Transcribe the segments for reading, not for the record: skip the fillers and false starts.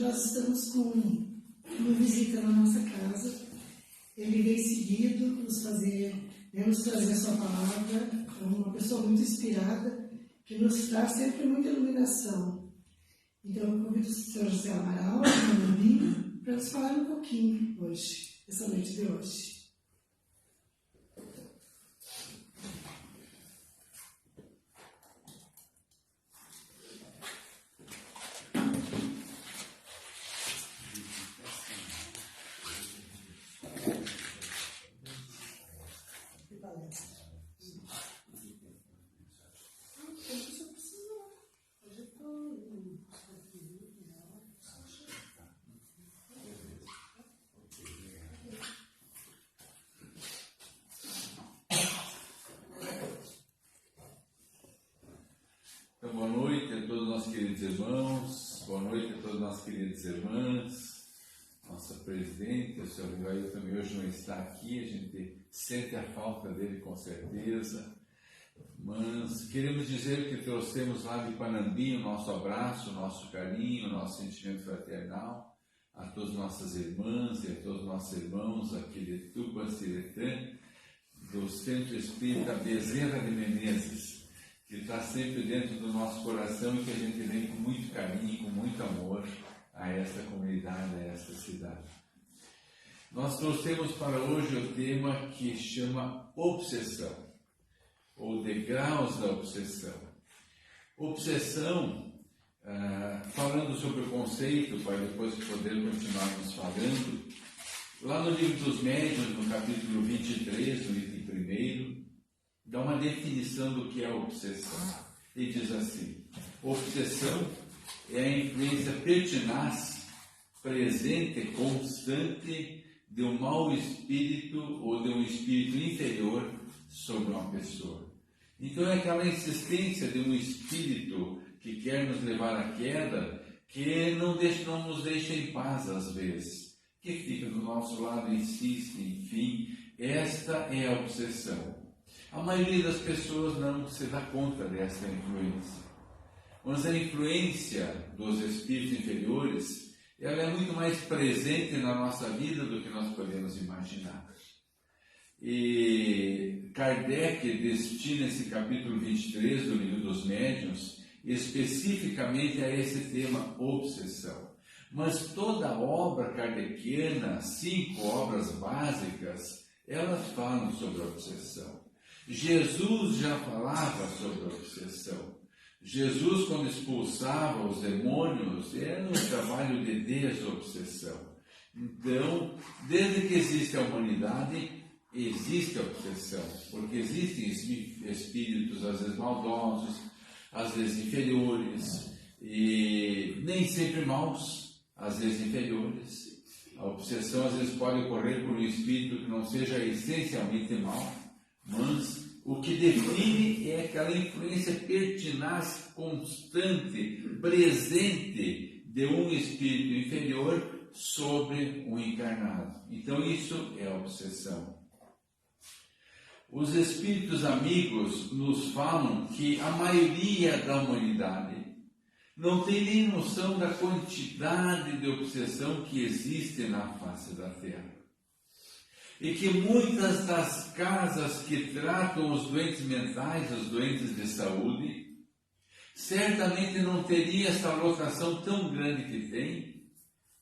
nós estamos com uma visita na nossa casa. Ele vem seguido nos trazer a sua palavra. É uma pessoa muito inspirada, que nos traz sempre muita iluminação. Então, eu convido o Sr. José Amaral, para nos falar um pouquinho hoje, essa noite de hoje. Então, boa noite a todos os nossos queridos irmãos, boa noite a todas as nossas queridas irmãs, nossa presidente, o senhor Rivail também hoje não está aqui, a gente sente a falta dele com certeza, mas queremos dizer que trouxemos lá de Panambi o nosso abraço, o nosso carinho, o nosso sentimento fraternal a todas as nossas irmãs e a todos os nossos irmãos aqui de Tupanciretã, do Centro Espírita Bezerra de Menezes, que está sempre dentro do nosso coração e que a gente vem com muito carinho, com muito amor a esta comunidade, a esta cidade. Nós trouxemos para hoje o tema que chama obsessão, ou degraus da obsessão. Obsessão, falando sobre o conceito, para depois poder continuarmos falando, lá no livro dos Médiuns, no capítulo 23, no item 1º, dá uma definição do que é obsessão. E diz assim: obsessão é a influência pertinaz, presente e constante de um mau espírito ou de um espírito inferior sobre uma pessoa. Então é aquela insistência de um espírito que quer nos levar à queda, que não nos deixa em paz às vezes, que fica do nosso lado, insiste, enfim. Esta é a obsessão. A maioria das pessoas não se dá conta dessa influência. Mas a influência dos espíritos inferiores, ela é muito mais presente na nossa vida do que nós podemos imaginar. E Kardec destina esse capítulo 23 do Livro dos Médiuns especificamente a esse tema, obsessão. Mas toda a obra kardeciana, 5 obras básicas, elas falam sobre a obsessão. Jesus já falava sobre a obsessão. Jesus, quando expulsava os demônios, era um trabalho de desobsessão. Então, desde que existe a humanidade, existe a obsessão, porque existem espíritos, às vezes maldosos, às vezes inferiores, e nem sempre maus, às vezes inferiores. A obsessão, às vezes, pode ocorrer por um espírito que não seja essencialmente mau, mas o que define é aquela influência pertinaz, constante, presente de um espírito inferior sobre um encarnado. Então isso é a obsessão. Os espíritos amigos nos falam que a maioria da humanidade não tem nem noção da quantidade de obsessão que existe na face da Terra. E que muitas das casas que tratam os doentes mentais, os doentes de saúde, certamente não teria essa lotação tão grande que tem,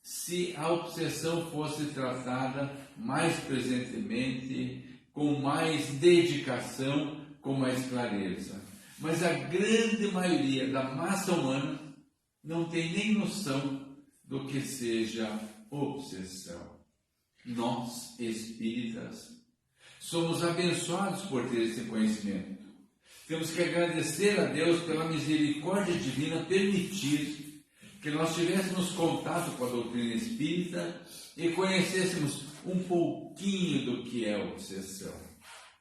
se a obsessão fosse tratada mais presentemente, com mais dedicação, com mais clareza. Mas a grande maioria da massa humana não tem nem noção do que seja obsessão. Nós, espíritas, somos abençoados por ter esse conhecimento. Temos que agradecer a Deus pela misericórdia divina permitir que nós tivéssemos contato com a doutrina espírita e conhecêssemos um pouquinho do que é obsessão.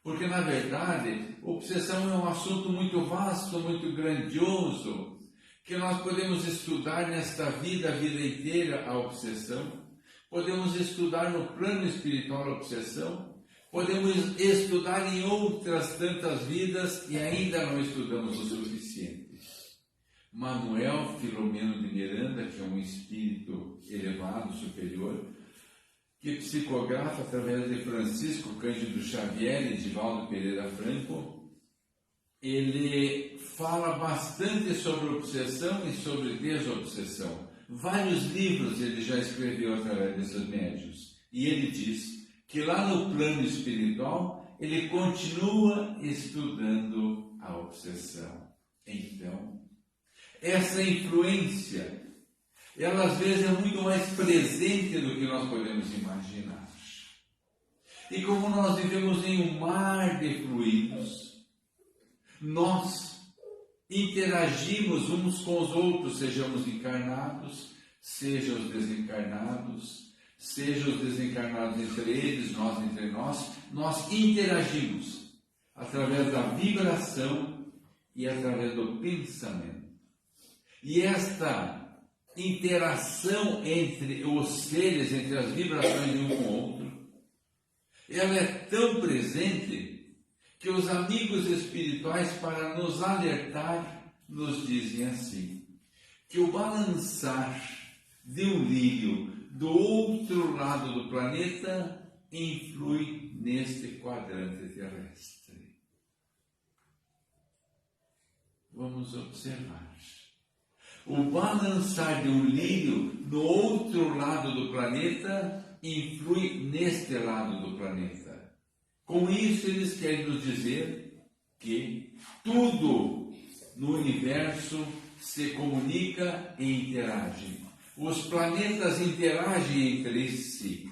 Porque, na verdade, obsessão é um assunto muito vasto, muito grandioso, que nós podemos estudar nesta vida, a vida inteira, a obsessão. Podemos estudar no plano espiritual a obsessão, podemos estudar em outras tantas vidas e ainda não estudamos o suficiente. Manuel Filomeno de Miranda, que é é um espírito elevado, superior, que psicografa através de Francisco Cândido Xavier e de Valdo Pereira Franco. Ele fala bastante sobre obsessão e sobre desobsessão. Vários livros ele já escreveu através desses médiuns. E ele diz que lá no plano espiritual ele continua estudando a obsessão. Então, essa influência, ela às vezes é muito mais presente do que nós podemos imaginar. E como nós vivemos em um mar de fluidos, nós interagimos uns com os outros, sejamos encarnados, sejam os desencarnados, sejam os desencarnados entre eles, nós entre nós interagimos através da vibração e através do pensamento. E esta interação entre os seres, entre as vibrações de um com o outro, ela é tão presente que os amigos espirituais, para nos alertar, nos dizem assim, que o balançar de um lírio do outro lado do planeta influi neste quadrante terrestre. Vamos observar. O balançar de um lírio no outro lado do planeta influi neste lado do planeta. Com isso, eles querem nos dizer que tudo no universo se comunica e interage. Os planetas interagem entre si.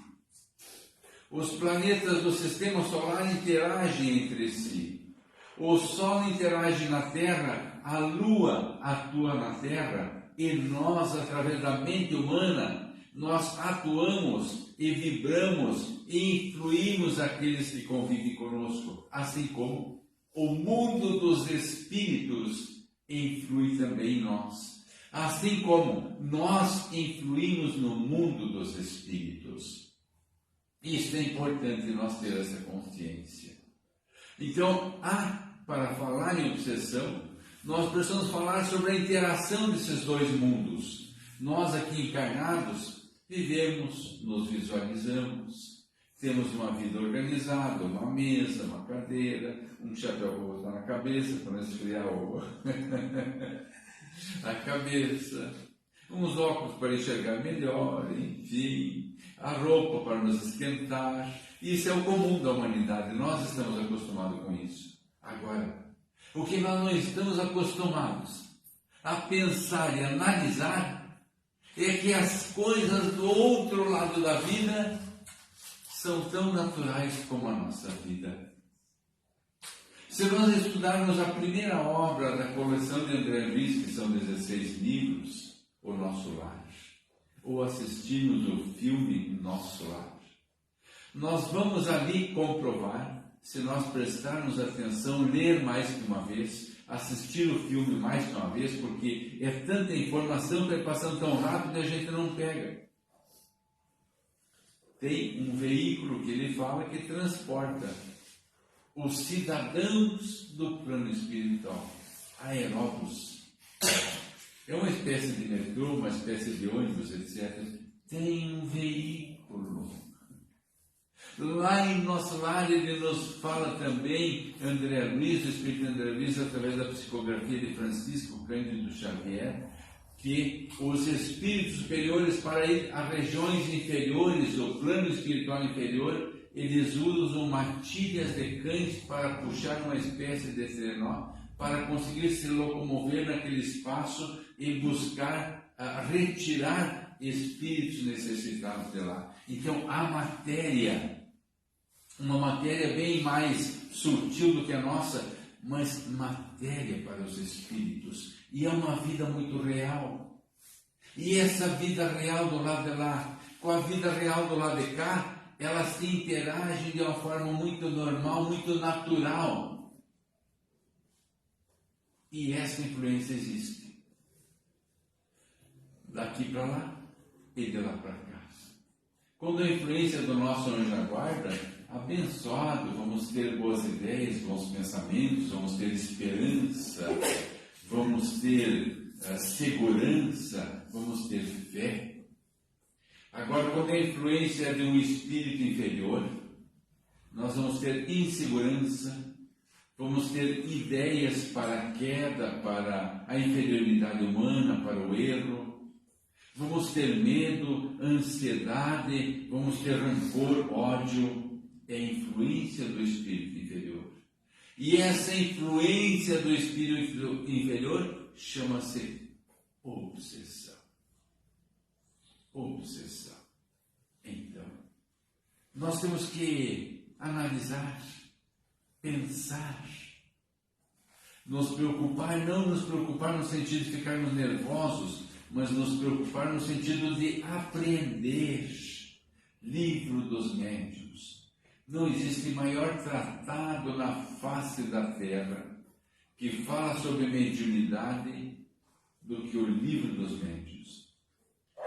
Os planetas do sistema solar interagem entre si. O Sol interage na Terra, a Lua atua na Terra, e nós, através da mente humana, nós atuamos e vibramos e influímos aqueles que convivem conosco, assim como o mundo dos espíritos influi também em nós, assim como nós influímos no mundo dos espíritos. Isso é importante nós ter essa consciência. Então, para falar em obsessão, nós precisamos falar sobre a interação desses dois mundos. Nós aqui encarnados vivemos, nos visualizamos, temos uma vida organizada, uma mesa, uma cadeira, um chapéu para botar na cabeça para não esfriar a cabeça, uns óculos para enxergar melhor, enfim, a roupa para nos esquentar. Isso é o comum da humanidade, nós estamos acostumados com isso. Agora, o que nós não estamos acostumados a pensar e analisar é que as coisas do outro lado da vida são tão naturais como a nossa vida. Se nós estudarmos a primeira obra da coleção de André Luiz, que são 16 livros, O Nosso Lar, ou assistirmos o filme Nosso Lar, nós vamos ali comprovar, se nós prestarmos atenção, ler mais que uma vez, assistir o filme mais de uma vez, porque é tanta informação que é passando tão rápido que a gente não pega. Tem um veículo que ele fala que transporta os cidadãos do plano espiritual, aeróbus. É uma espécie de metrô, uma espécie de ônibus, etc. Tem um veículo. Lá em Nosso Lar ele nos fala também, André Luiz, o Espírito André Luiz, através da psicografia de Francisco Cândido Xavier, que os espíritos superiores, para ir a regiões inferiores, o plano espiritual inferior, eles usam matilhas de cães para puxar uma espécie de trenó, para conseguir se locomover naquele espaço e buscar retirar espíritos necessitados de lá. Então, a matéria, uma matéria bem mais sutil do que a nossa, mas matéria para os espíritos. E é uma vida muito real. E essa vida real do lado de lá, com a vida real do lado de cá, elas se interagem de uma forma muito normal, muito natural. E essa influência existe. Daqui para lá e de lá para cá. Quando a influência do nosso anjo da guarda, abençoado, vamos ter boas ideias, bons pensamentos, vamos ter esperança, vamos ter segurança, vamos ter Agora, quando a influência é de um espírito inferior, nós vamos ter insegurança, vamos ter ideias para a queda, para a inferioridade humana, para o erro, vamos ter medo, ansiedade, vamos ter rancor, ódio. É a influência do espírito inferior. E essa influência do espírito inferior chama-se obsessão. Obsessão. Então, nós temos que analisar, pensar, nos preocupar, não nos preocupar no sentido de ficarmos nervosos, mas nos preocupar no sentido de aprender. Livro dos Médiuns. Não existe maior tratado na face da terra que fala sobre mediunidade do que o Livro dos Médiuns.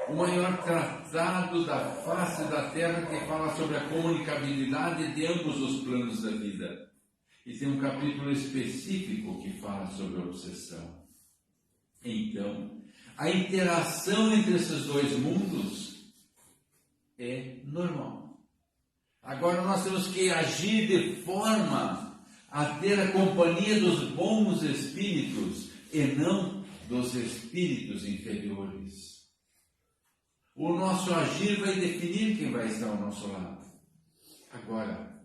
O maior tratado da face da terra que fala sobre a comunicabilidade de ambos os planos da vida. E tem um capítulo específico que fala sobre a obsessão. Então, a interação entre esses dois mundos é normal. Agora nós temos que agir de forma a ter a companhia dos bons espíritos e não dos espíritos inferiores. O nosso agir vai definir quem vai estar ao nosso lado. Agora,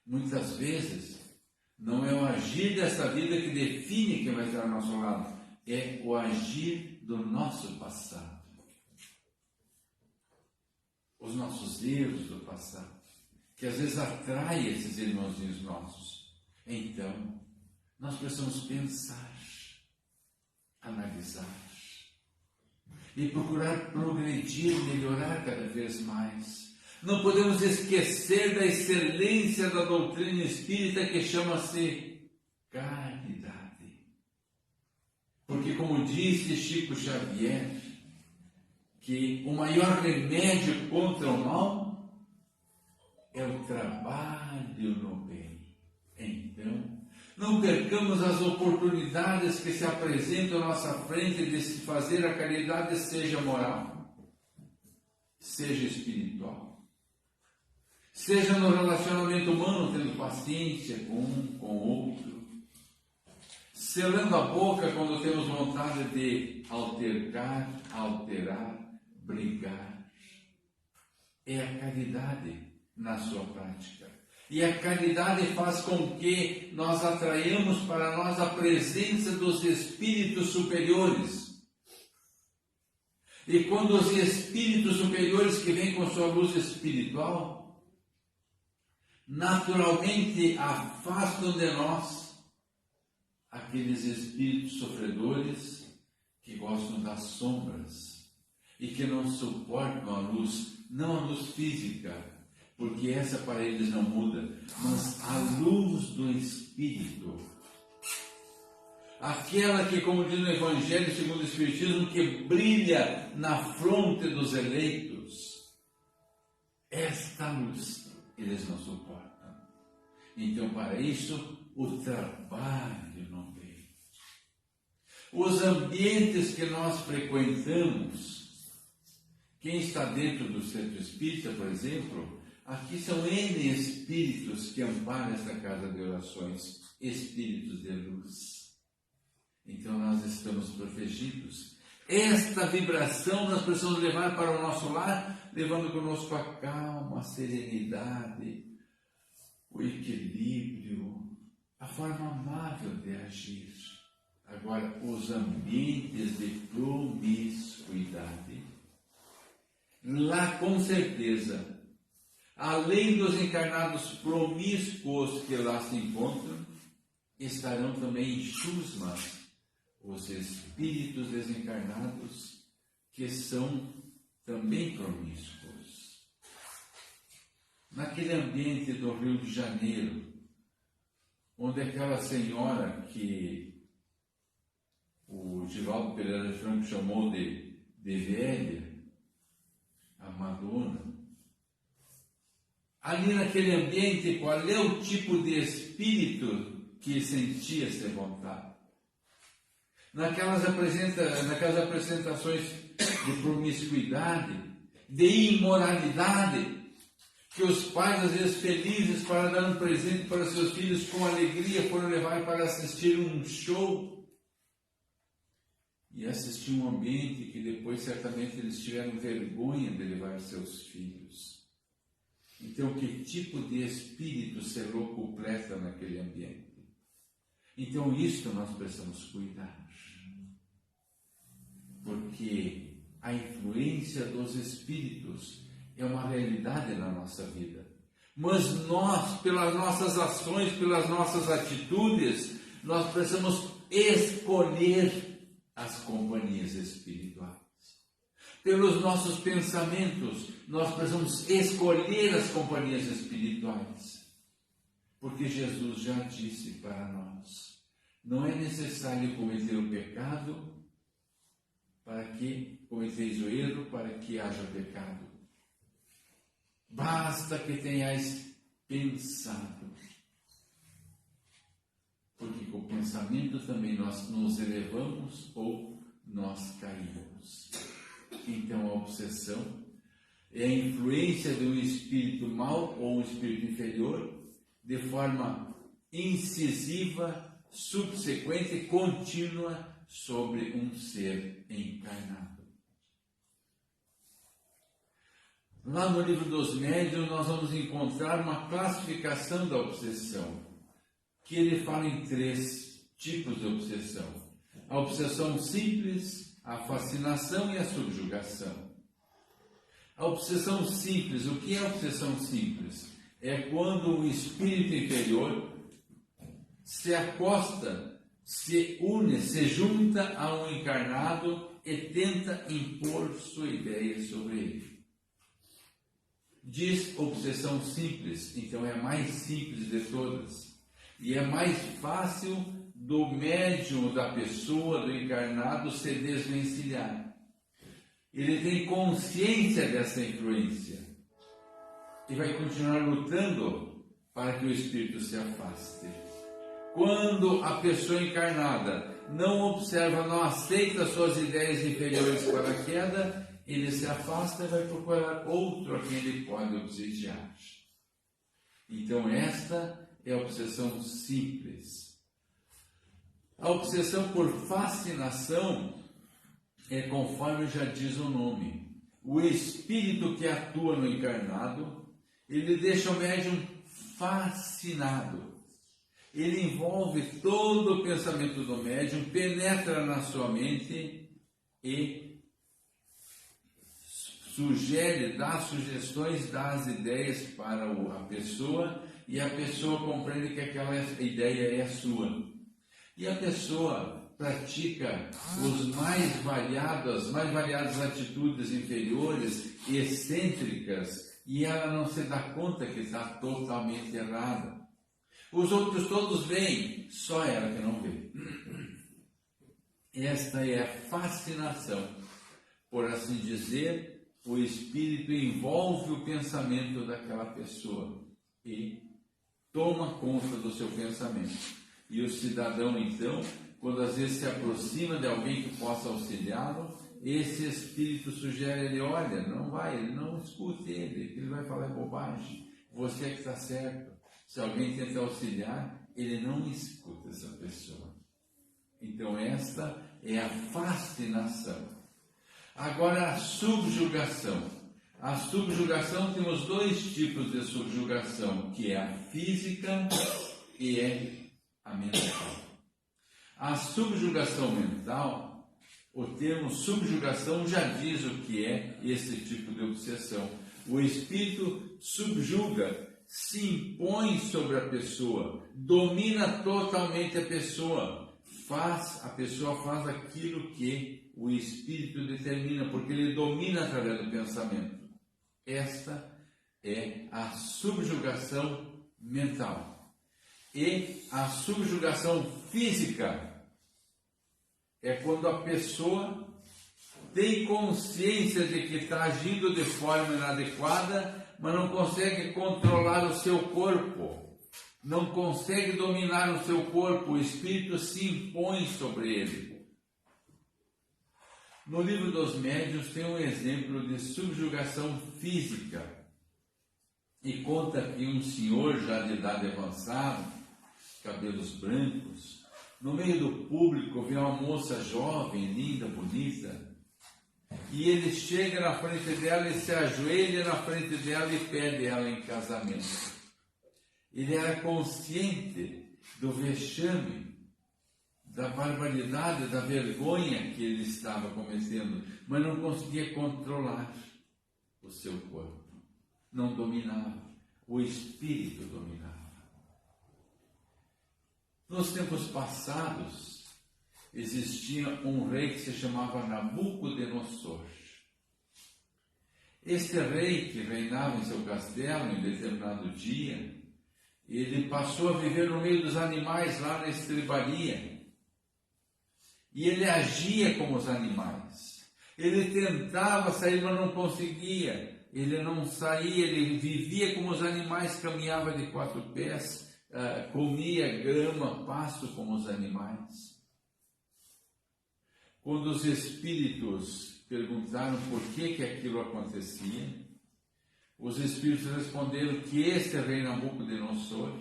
muitas vezes, não é o agir desta vida que define quem vai estar ao nosso lado, é o agir do nosso passado. Os nossos erros do passado, que às vezes atrai esses irmãozinhos nossos. Então, nós precisamos pensar, analisar e procurar progredir, melhorar cada vez mais. Não podemos esquecer da excelência da doutrina espírita que chama-se caridade. Porque, como disse Chico Xavier, que o maior remédio contra o mal é o trabalho no bem. Então, não percamos as oportunidades que se apresentam à nossa frente de se fazer a caridade, seja moral, seja espiritual, seja no relacionamento humano, tendo paciência com um, com o outro, selando a boca quando temos vontade de altercar, alterar, brigar. É a caridade na sua prática. E a caridade faz com que nós atraiamos para nós a presença dos espíritos superiores. E quando os espíritos superiores que vêm com sua luz espiritual, naturalmente afastam de nós aqueles espíritos sofredores que gostam das sombras e que não suportam a luz, não a luz física, porque essa para eles não muda, mas a luz do Espírito. Aquela que, como diz no Evangelho segundo o Espiritismo, que brilha na fronte dos eleitos. Esta luz eles não suportam. Então, para isso, o trabalho no bem. Os ambientes que nós frequentamos, quem está dentro do centro espírita, por exemplo, aqui são N espíritos que amparam esta casa de orações, espíritos de luz. Então nós estamos protegidos. Esta vibração nós precisamos levar para o nosso lar, levando conosco a calma, a serenidade, o equilíbrio, a forma amável de agir. Agora, os ambientes de promiscuidade, lá com certeza, além dos encarnados promíscuos que lá se encontram, estarão também em chusmas os espíritos desencarnados que são também promíscuos. Naquele ambiente do Rio de Janeiro, onde aquela senhora que o Givaldo Pereira de Franco chamou de velha, a Madonna, ali naquele ambiente, qual é o tipo de espírito que sentia essa vontade? Naquelas apresentações de promiscuidade, de imoralidade, que os pais, às vezes felizes para dar um presente para seus filhos, com alegria foram levar para assistir um show e assistir um ambiente que depois certamente eles tiveram vergonha de levar seus filhos. Então, que tipo de espírito selou completa naquele ambiente? Então, isto nós precisamos cuidar, porque a influência dos espíritos é uma realidade na nossa vida. Mas nós, pelas nossas ações, pelas nossas atitudes, nós precisamos escolher as companhias espirituais. Pelos nossos pensamentos, nós precisamos escolher as companhias espirituais. Porque Jesus já disse para nós, não é necessário cometer o pecado para que cometeis o erro, para que haja pecado. Basta que tenhais pensado. Porque com o pensamento também nós nos elevamos ou nós caímos. Então a obsessão é a influência de um espírito mau ou um espírito inferior de forma incisiva, subsequente e contínua sobre um ser encarnado. Lá no livro dos Médiuns nós vamos encontrar uma classificação da obsessão, que ele fala em 3 tipos de obsessão. A obsessão simples, a fascinação e a subjugação. A obsessão simples, o que é a obsessão simples? É quando um espírito inferior se acosta, se une, se junta a um encarnado e tenta impor sua ideia sobre ele. Diz obsessão simples, então é a mais simples de todas. E é mais fácil do médium, da pessoa, do encarnado se desvencilhar. Ele tem consciência dessa influência e vai continuar lutando para que o espírito se afaste. Quando a pessoa encarnada não observa, não aceita suas ideias inferiores para a queda, ele se afasta e vai procurar outro a quem ele pode obsidiar. Então esta é a obsessão simples. A obsessão por fascinação é conforme já diz o nome. O espírito que atua no encarnado, ele deixa o médium fascinado. Ele envolve todo o pensamento do médium, penetra na sua mente e sugere, dá sugestões, dá as ideias para a pessoa, e a pessoa compreende que aquela ideia é sua. E a pessoa pratica as mais variadas atitudes inferiores, excêntricas, e ela não se dá conta que está totalmente errada. Os outros todos veem, só ela que não vê. Esta é a fascinação. Por assim dizer, o espírito envolve o pensamento daquela pessoa e toma conta do seu pensamento. E o cidadão, então, quando às vezes se aproxima de alguém que possa auxiliá-lo, esse espírito sugere ele, olha, não vai, ele não escute ele, que ele vai falar bobagem, você é que está certo. Se alguém tenta auxiliar, ele não escuta essa pessoa. Então esta é a fascinação. Agora a subjugação. A subjugação, temos 2 tipos de subjugação, que é a física e é a mental. A subjugação mental, o termo subjugação já diz o que é esse tipo de obsessão. O espírito subjuga, se impõe sobre a pessoa, domina totalmente a pessoa, a pessoa faz aquilo que o espírito determina, porque ele domina através do pensamento. Esta é a subjugação mental. E a subjugação física é quando a pessoa tem consciência de que está agindo de forma inadequada, mas não consegue controlar o seu corpo, não consegue dominar o seu corpo, o espírito se impõe sobre ele. No livro dos Médiuns tem um exemplo de subjugação física e conta que um senhor já de idade avançada, cabelos brancos, no meio do público vê uma moça jovem, linda, bonita, e ele chega na frente dela e se ajoelha na frente dela e pede ela em casamento. Ele era consciente do vexame, da barbaridade, da vergonha que ele estava cometendo, mas não conseguia controlar o seu corpo. Não dominava, o espírito dominava. Nos tempos passados, existia um rei que se chamava Nabucodonosor. Este rei, que reinava em seu castelo em determinado dia, ele passou a viver no meio dos animais lá na estrebaria. E ele agia como os animais. Ele tentava sair, mas não conseguia. Ele não saía, ele vivia como os animais, caminhava de 4 pés, comia grama, pasto como os animais. Quando os espíritos perguntaram por que aquilo acontecia, os espíritos responderam que este rei Nabucodonosor,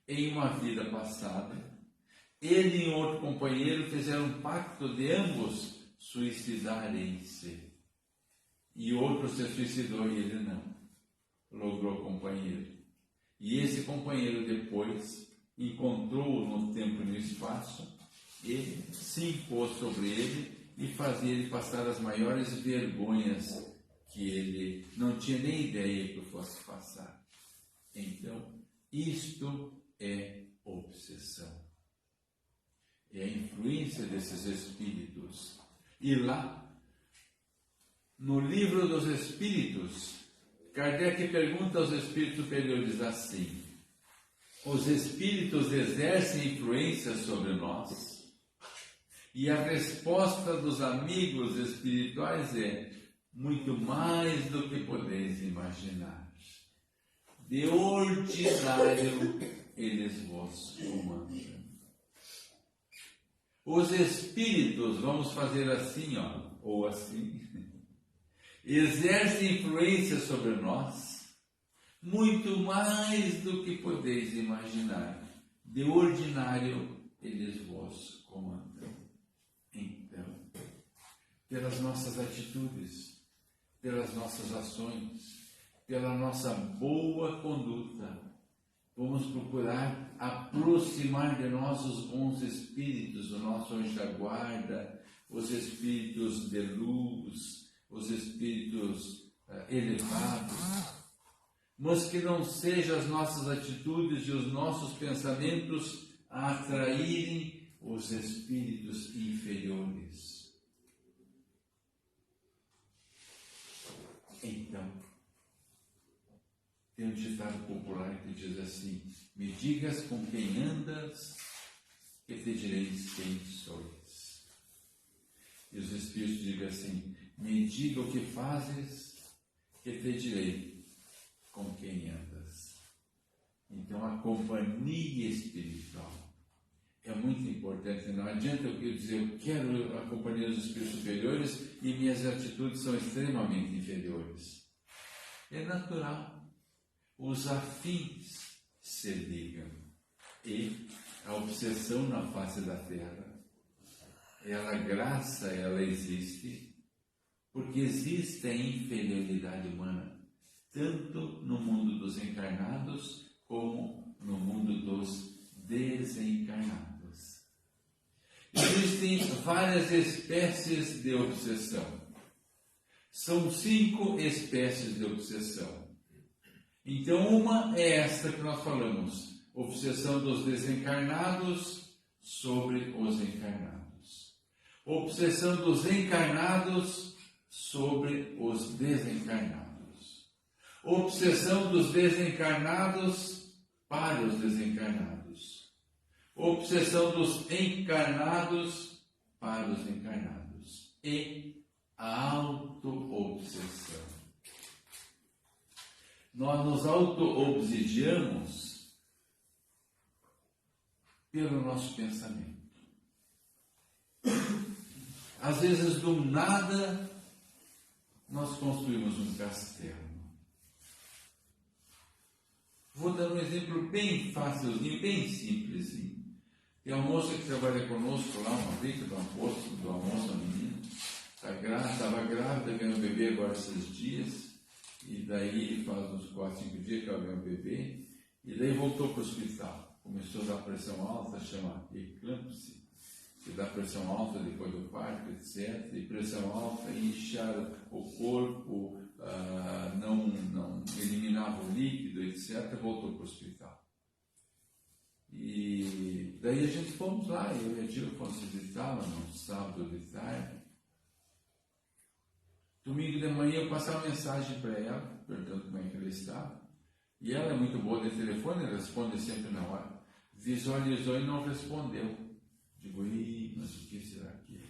em uma vida passada, ele e outro companheiro fizeram um pacto de ambos suicidarem-se. E outro se suicidou e ele não. Logrou companheiro. E esse companheiro depois encontrou-o no tempo e no espaço e se impôs sobre ele e fazia ele passar as maiores vergonhas que ele não tinha nem ideia que fosse passar. Então, isto é obsessão. É a influência desses espíritos. E lá, no livro dos Espíritos, Kardec pergunta aos espíritos superiores assim: os espíritos exercem influência sobre nós? E a resposta dos amigos espirituais é: muito mais do que podeis imaginar. De ordinário eles vos comandam. Os espíritos, vamos fazer assim, ou assim, exercem influência sobre nós, muito mais do que podeis imaginar. De ordinário eles vos comandam. Então, pelas nossas atitudes, pelas nossas ações, pela nossa boa conduta, vamos procurar aproximar de nós os bons espíritos, o nosso anjo da guarda, os espíritos de luz, os espíritos elevados, mas que não sejam as nossas atitudes e os nossos pensamentos a atraírem os espíritos inferiores. Então, tem um ditado popular que diz assim: me digas com quem andas, que te direis quem sois. E os espíritos digam assim: me diga o que fazes, que te direi com quem andas. Então a companhia espiritual é muito importante. Não adianta eu dizer eu quero a companhia dos espíritos superiores e minhas atitudes são extremamente inferiores. É natural. Os afins se ligam e a obsessão na face da Terra, ela existe, porque existe a inferioridade humana, tanto no mundo dos encarnados como no mundo dos desencarnados. Existem várias espécies de obsessão. São 5 espécies de obsessão. Então, uma é esta que nós falamos, obsessão dos desencarnados sobre os encarnados. Obsessão dos encarnados sobre os desencarnados. Obsessão dos desencarnados para os desencarnados. Obsessão dos encarnados para os encarnados. E a auto-obsessão. Nós nos auto-obsidiamos pelo nosso pensamento. Às vezes, do nada, nós construímos um castelo. Vou dar um exemplo bem fácilzinho, bem simplesinho. Tem uma moça que trabalha conosco lá, uma rica do almoço, uma menina, estava grávida, ganhou um bebê agora esses dias, e daí faz uns 4, 5 dias que ela ganhou um bebê, e daí voltou para o hospital. Começou a dar pressão alta, chama eclâmpsia, que dá pressão alta depois do parto, etc. E pressão alta, inchar o corpo, não eliminava o líquido, etc. Voltou para o hospital. E daí a gente fomos lá, eu e a Gil fomos visitá-la no sábado de tarde. Domingo de manhã eu passei uma mensagem para ela, perguntando como é que ela estava. E ela é muito boa de telefone, responde sempre na hora. Visualizou e não respondeu. Digo, mas o que será que é?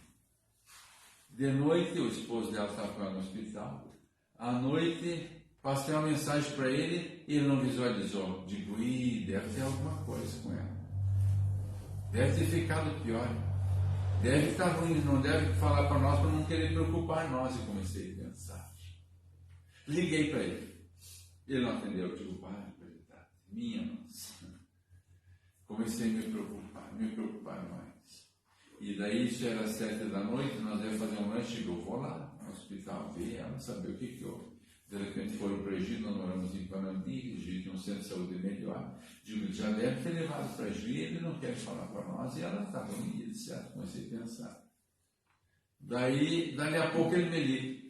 De noite, o esposo dela estava com ela no hospital. À noite, passei uma mensagem para ele e ele não visualizou. Digo, deve ter alguma coisa com ela. Deve ter ficado pior. Deve estar ruim, não deve falar para nós para não querer preocupar nós. E comecei a pensar. Liguei para ele. Ele não atendeu. Digo, verdade, minha nossa. Comecei a me preocupar mais. E daí, isso era 7 da noite, nós íamos fazer um lanche, eu vou lá no hospital ver ela, saber o que houve. De repente foram para o Egito, nós moramos em Panambi, o Egito tem um centro de saúde melhor. Digo, já deve ter levado para a Juí, ele não quer falar para nós, e ela está ruim, etc. Comecei a pensar. Daí a pouco ele me liga.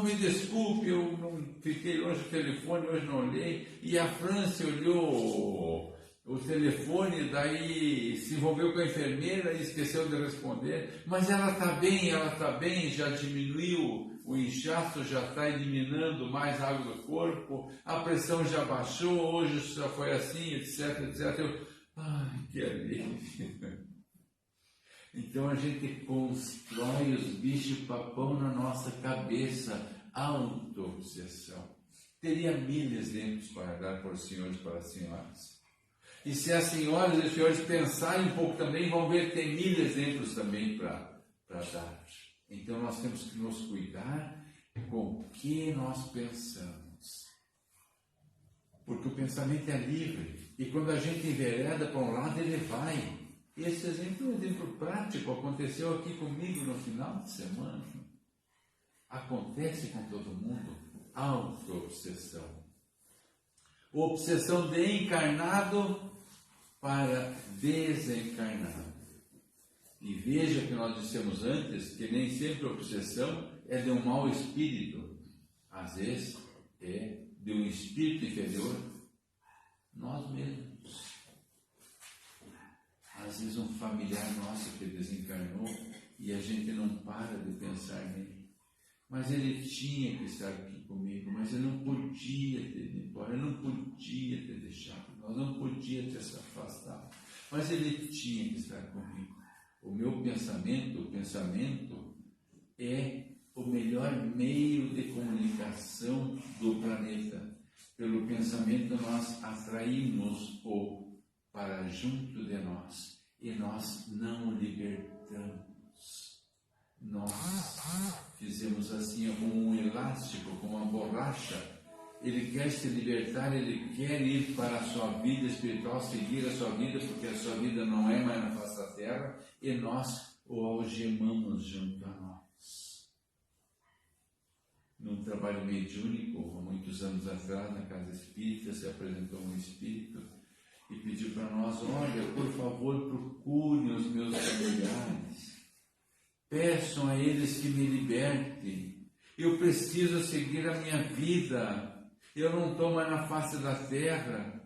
Me desculpe, eu não fiquei longe do telefone, hoje não olhei. E a França olhou o telefone, daí se envolveu com a enfermeira e esqueceu de responder. Mas ela está bem, já diminuiu o inchaço, já está eliminando mais água do corpo, a pressão já baixou, hoje já foi assim, etc, etc. Que alívio. Então a gente constrói os bichos-papão na nossa cabeça, auto-obsessão. Teria 1000 exemplos para dar para os senhores e para as senhoras. E se as senhoras e os senhores pensarem um pouco também, vão ver que tem 1000 exemplos também para dar. Então nós temos que nos cuidar com o que nós pensamos. Porque o pensamento é livre. E quando a gente envereda para um lado, ele vai. Esse exemplo é um exemplo prático, aconteceu aqui comigo no final de semana. Acontece com todo mundo. Auto-obsessão. Obsessão de encarnado para desencarnado. E veja que nós dissemos antes que nem sempre a obsessão é de um mau espírito. Às vezes é de um espírito inferior. Nós mesmos. Às vezes um familiar nosso que desencarnou e a gente não para de pensar nele. Mas ele tinha que estar aqui comigo, mas ele não podia ter ido embora, ele não podia ter deixado, nós não podíamos ter se afastado. Mas ele tinha que estar comigo. O meu pensamento, o pensamento é o melhor meio de comunicação do planeta. Pelo pensamento nós atraímos o para junto de nós e nós não o libertamos. Nós fizemos assim como um elástico, como uma borracha. Ele quer se libertar, ele quer ir para a sua vida espiritual, seguir a sua vida, porque a sua vida não é mais na face da terra, e nós o algemamos junto a nós. Num trabalho mediúnico, há muitos anos atrás, na casa espírita, se apresentou um espírito e pediu para nós, olha, por favor, procurem os meus familiares, peçam a eles que me libertem, eu preciso seguir a minha vida, eu não estou mais na face da terra,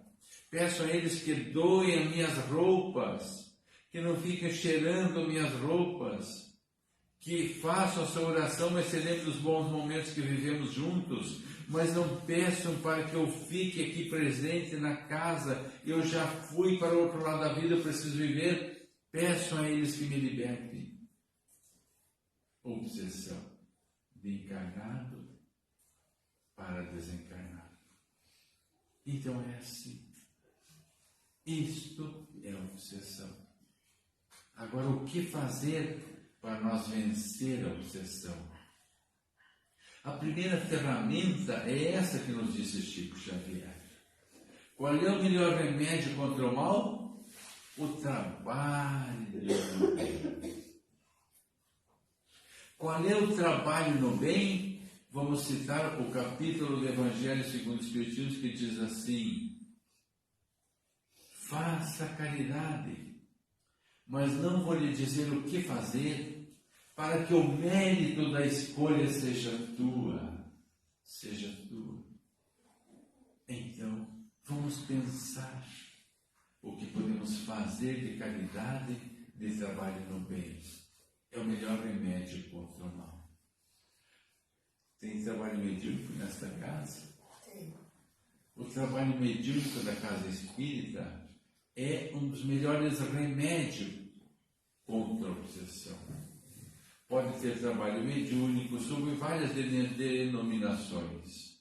peçam a eles que doem as minhas roupas, que não fiquem cheirando minhas roupas, que façam a sua oração, mas se lembrem dos bons momentos que vivemos juntos, mas não peçam para que eu fique aqui presente na casa, eu já fui para o outro lado da vida, eu preciso viver, peçam a eles que me libertem. Obsessão de encarnado para desencarnado. Então é assim. Isto é obsessão. Agora, o que fazer para nós vencer a obsessão. A primeira ferramenta é essa que nos disse Chico Xavier. Qual é o melhor remédio contra o mal? O trabalho no bem. Qual é o trabalho no bem? Vamos citar o capítulo do Evangelho segundo o Espiritismo, que diz assim: faça caridade, mas não vou lhe dizer o que fazer, para que o mérito da escolha seja tua. Seja tua. Então, vamos pensar o que podemos fazer de caridade, de trabalho no bem. É o melhor remédio contra o mal. Tem trabalho medíocre nesta casa? Sim. O trabalho medíocre da casa espírita é um dos melhores remédios contra a obsessão. Pode ter trabalho mediúnico sob várias denominações.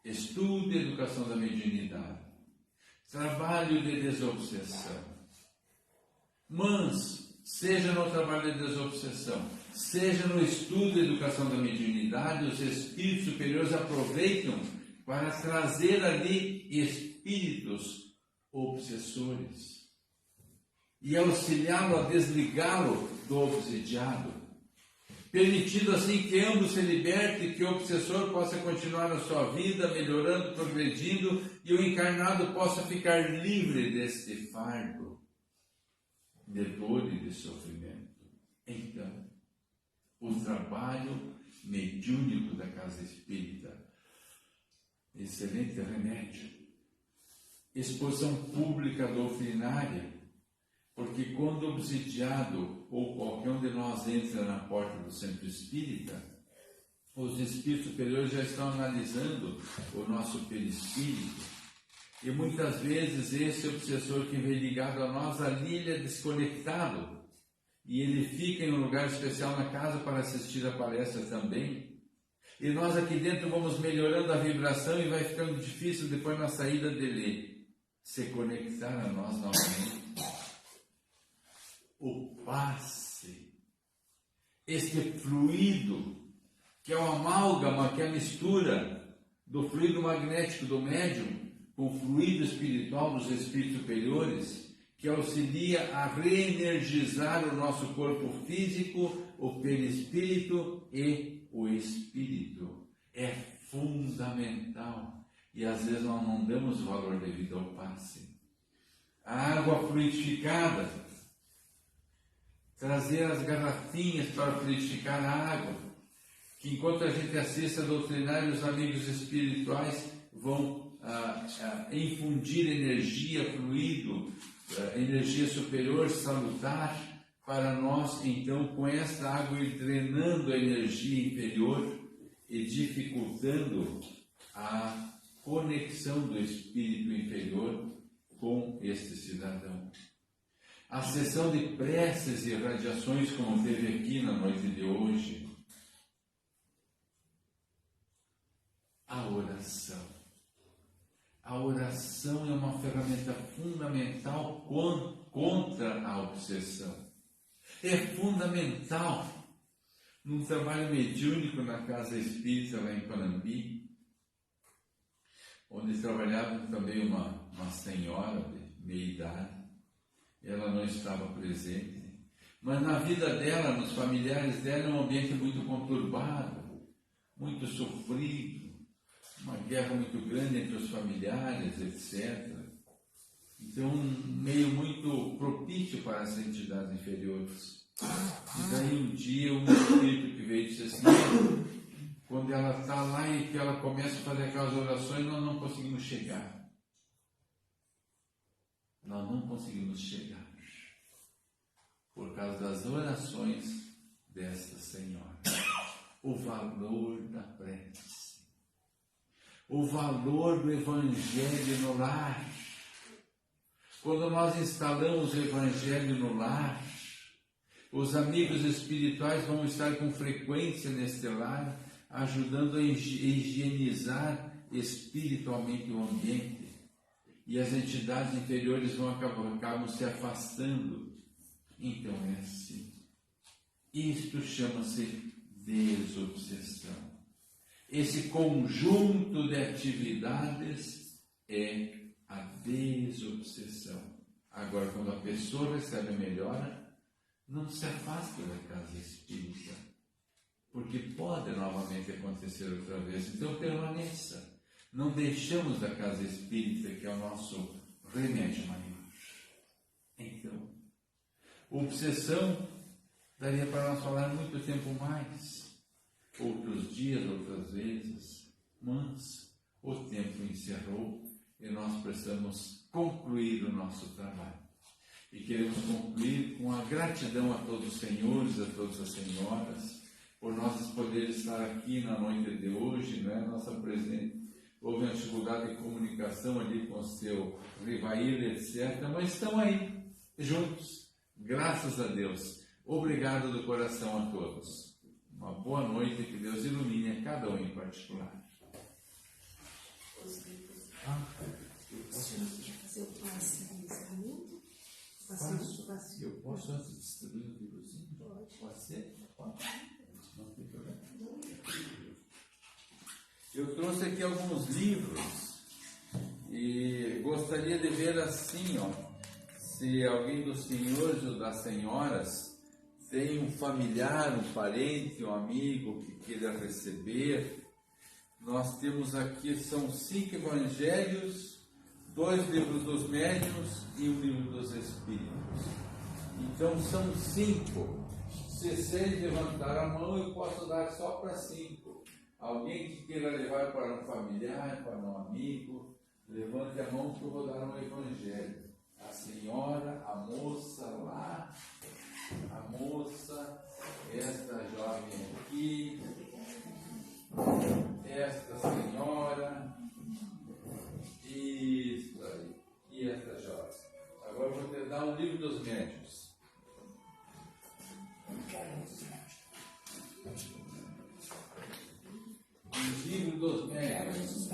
Estudo e educação da mediunidade. Trabalho de desobsessão. Mas, seja no trabalho de desobsessão, seja no estudo e educação da mediunidade, os espíritos superiores aproveitam para trazer ali espíritos obsessores e auxiliá-lo a desligá-lo do obsidiado, permitindo assim que ambos se libertem, que o obsessor possa continuar a sua vida, melhorando, progredindo, e o encarnado possa ficar livre deste fardo de dor e de sofrimento. Então, o trabalho mediúnico da casa espírita, excelente remédio. Exposição pública doutrinária, porque quando obsidiado ou qualquer um de nós entra na porta do centro espírita, os espíritos superiores já estão analisando o nosso perispírito, e muitas vezes esse obsessor que vem ligado a nós, ali ele é desconectado, e ele fica em um lugar especial na casa para assistir a palestra também, e nós aqui dentro vamos melhorando a vibração e vai ficando difícil depois na saída dele se conectar a nós novamente. O passe, este fluido, que é o amálgama, que é a mistura do fluido magnético do médium com o fluido espiritual dos espíritos superiores, que auxilia a reenergizar o nosso corpo físico, o perispírito e o espírito. É fundamental. E às vezes nós não damos valor devido ao passe. A água fluidificada, trazer as garrafinhas para fluidificar a água, que enquanto a gente assiste a doutrinária, os amigos espirituais vão infundir energia, fluido, energia superior, salutar, para nós, então, com esta água ir drenando a energia inferior e dificultando a conexão do espírito inferior com este cidadão. A sessão de preces e radiações, como teve aqui na noite de hoje. A oração. A oração é uma ferramenta fundamental contra a obsessão. É fundamental. Num trabalho mediúnico na Casa Espírita, lá em Panambi, onde trabalhava também uma senhora de meia idade. Ela não estava presente, mas na vida dela, nos familiares dela, é um ambiente muito conturbado, muito sofrido, uma guerra muito grande entre os familiares, etc. Então, um meio muito propício para as entidades inferiores. E daí um dia, um espírito que veio e disse assim, quando ela está lá e que ela começa a fazer aquelas orações, nós não conseguimos chegar. Nós não conseguimos chegar por causa das orações desta senhora. O valor da prece, o valor do Evangelho no lar. Quando nós instalamos o Evangelho no lar, os amigos espirituais vão estar com frequência neste lar, ajudando a higienizar espiritualmente o ambiente. E as entidades inferiores acabam se afastando. Então é assim. Isto chama-se desobsessão. Esse conjunto de atividades é a desobsessão. Agora, quando a pessoa recebe a melhora, não se afaste da casa espírita, porque pode novamente acontecer outra vez. Então permaneça. Não deixamos da casa espírita, que é o nosso remédio maior. Então, obsessão daria para nós falar muito tempo mais, outros dias, outras vezes, mas o tempo encerrou e nós precisamos concluir o nosso trabalho. E queremos concluir com a gratidão a todos os senhores, a todas as senhoras, por nós poderem estar aqui na noite de hoje, não é? Nossa presença. Houve uma dificuldade de comunicação ali com o seu Rivair, etc. Mas estão aí, juntos, graças a Deus. Obrigado do coração a todos. Uma boa noite, que Deus ilumine a cada um em particular. Eu posso fazer o passe de encerramento? Eu posso antes distribuir o livrozinho? Pode ser? Pode. Não tem problema. Eu trouxe aqui alguns livros e gostaria de ver assim, se alguém dos senhores ou das senhoras tem um familiar, um parente, um amigo que queira receber. Nós temos aqui, são 5 evangelhos, 2 livros dos médiuns e um livro dos espíritos. Então são 5. Se 6 levantar a mão, eu posso dar só para 5. Alguém que queira levar para um familiar, para um amigo, levante a mão que eu vou dar um evangelho. A senhora, a moça lá, a moça, esta jovem aqui, esta senhora, isso aí, e esta jovem. Agora eu vou te dar um livro dos médiuns. Livro dos médiuns.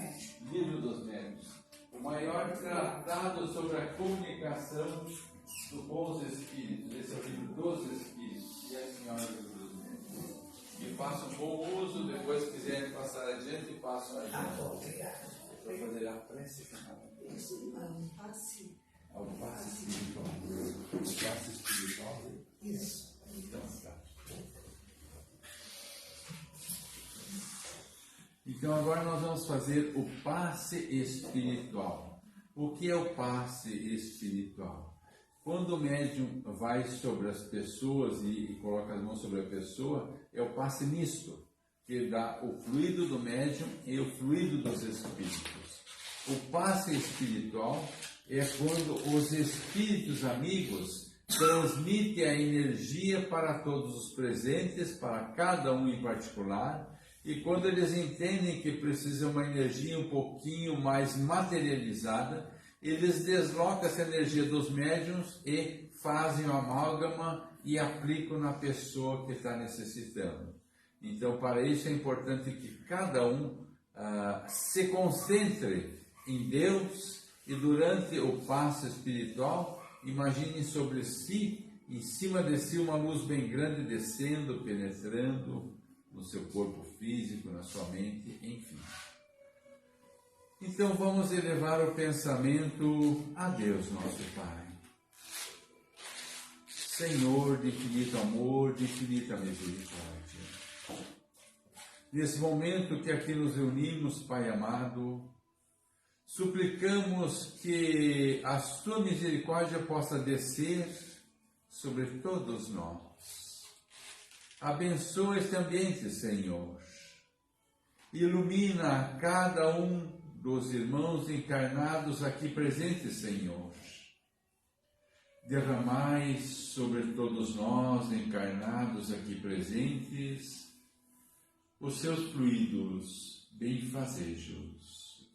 Livro dos médiuns. O maior tratado sobre a comunicação dos bons espíritos. Esse é o livro dos espíritos. E a senhora do livro dos médiuns. E façam bom uso, depois se quiserem passar adiante, passam adiante. Obrigado. Para fazer a prece final. Isso, um passe. Ao passe espiritual. O passe espiritual. Isso. Então, tá. Então agora nós vamos fazer o passe espiritual. O que é o passe espiritual? Quando o médium vai sobre as pessoas e coloca as mãos sobre a pessoa, é o passe misto, que dá o fluido do médium e o fluido dos espíritos. O passe espiritual é quando os espíritos amigos transmitem a energia para todos os presentes, para cada um em particular. E quando eles entendem que precisa uma energia um pouquinho mais materializada, eles deslocam essa energia dos médiuns e fazem o amálgama e aplicam na pessoa que está necessitando. Então, para isso é importante que cada um se concentre em Deus e durante o passo espiritual, imagine sobre si, em cima de si, uma luz bem grande descendo, penetrando no seu corpo físico, na sua mente, enfim. Então vamos elevar o pensamento a Deus, nosso Pai. Senhor de infinito amor, de infinita misericórdia. Nesse momento que aqui nos reunimos, Pai amado, suplicamos que a Sua misericórdia possa descer sobre todos nós. Abençoa este ambiente, Senhor. Ilumina cada um dos irmãos encarnados aqui presentes, Senhor. Derramai sobre todos nós encarnados aqui presentes os seus fluidos benfazejos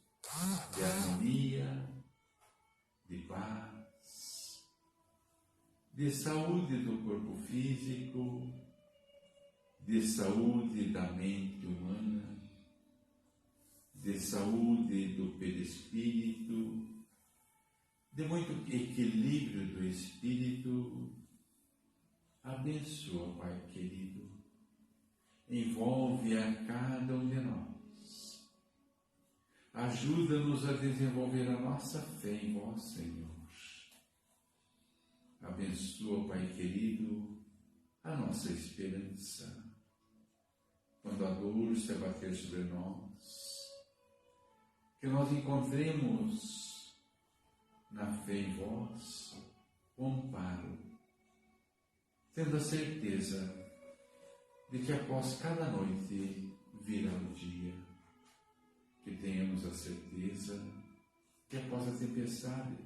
de harmonia, de paz, de saúde do corpo físico, de saúde da mente humana, de saúde do perispírito, de muito equilíbrio do espírito, Abençoa, Pai querido. Envolve a cada um de nós. Ajuda-nos a desenvolver a nossa fé em Vós, Senhor. Abençoa, Pai querido, a nossa esperança. Quando a dor se abater sobre nós, que nós encontremos na fé em Vós o amparo, tendo a certeza de que após cada noite virá o dia, que tenhamos a certeza que após a tempestade,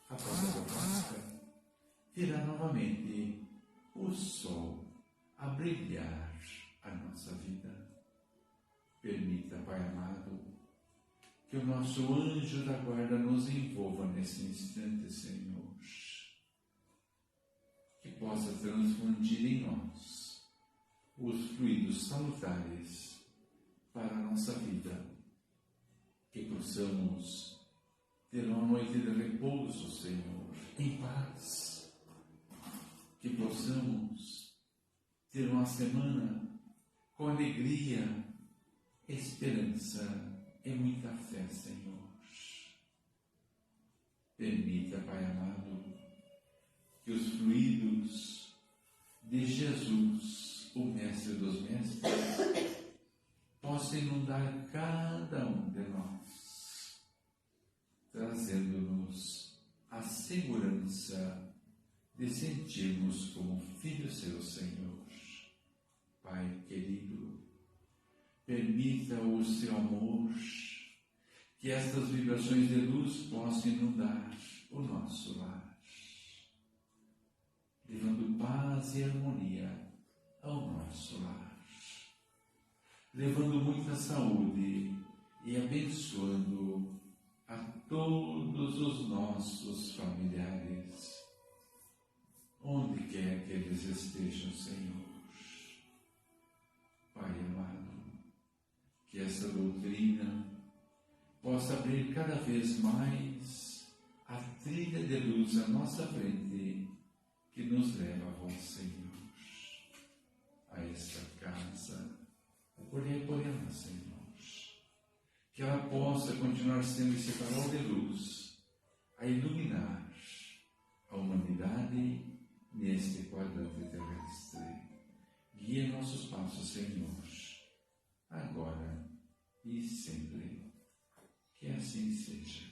após a borrasca, virá novamente o sol a brilhar a nossa vida. Permita, Pai amado, que o nosso anjo da guarda nos envolva nesse instante, Senhor, que possa transfundir em nós os fluidos salutares para a nossa vida, que possamos ter uma noite de repouso, Senhor, em paz, que possamos ter uma semana com alegria, esperança e muita fé, Senhor. Permita, Pai amado, que os fluidos de Jesus, o Mestre dos Mestres, possam inundar cada um de nós, trazendo-nos a segurança de sentirmos como filhos seus, Senhor. Pai querido, permita o seu amor, que estas vibrações de luz possam inundar o nosso lar, levando paz e harmonia ao nosso lar, levando muita saúde e abençoando a todos os nossos familiares, onde quer que eles estejam, Senhor. Pai amado, que essa doutrina possa abrir cada vez mais a trilha de luz à nossa frente, que nos leva a Vós, Senhor, a esta casa. Olhai por ela, Senhor, que ela possa continuar sendo esse farol de luz a iluminar a humanidade neste quadrante terrestre. Guia nossos passos, Senhor, agora e sempre. Que assim seja.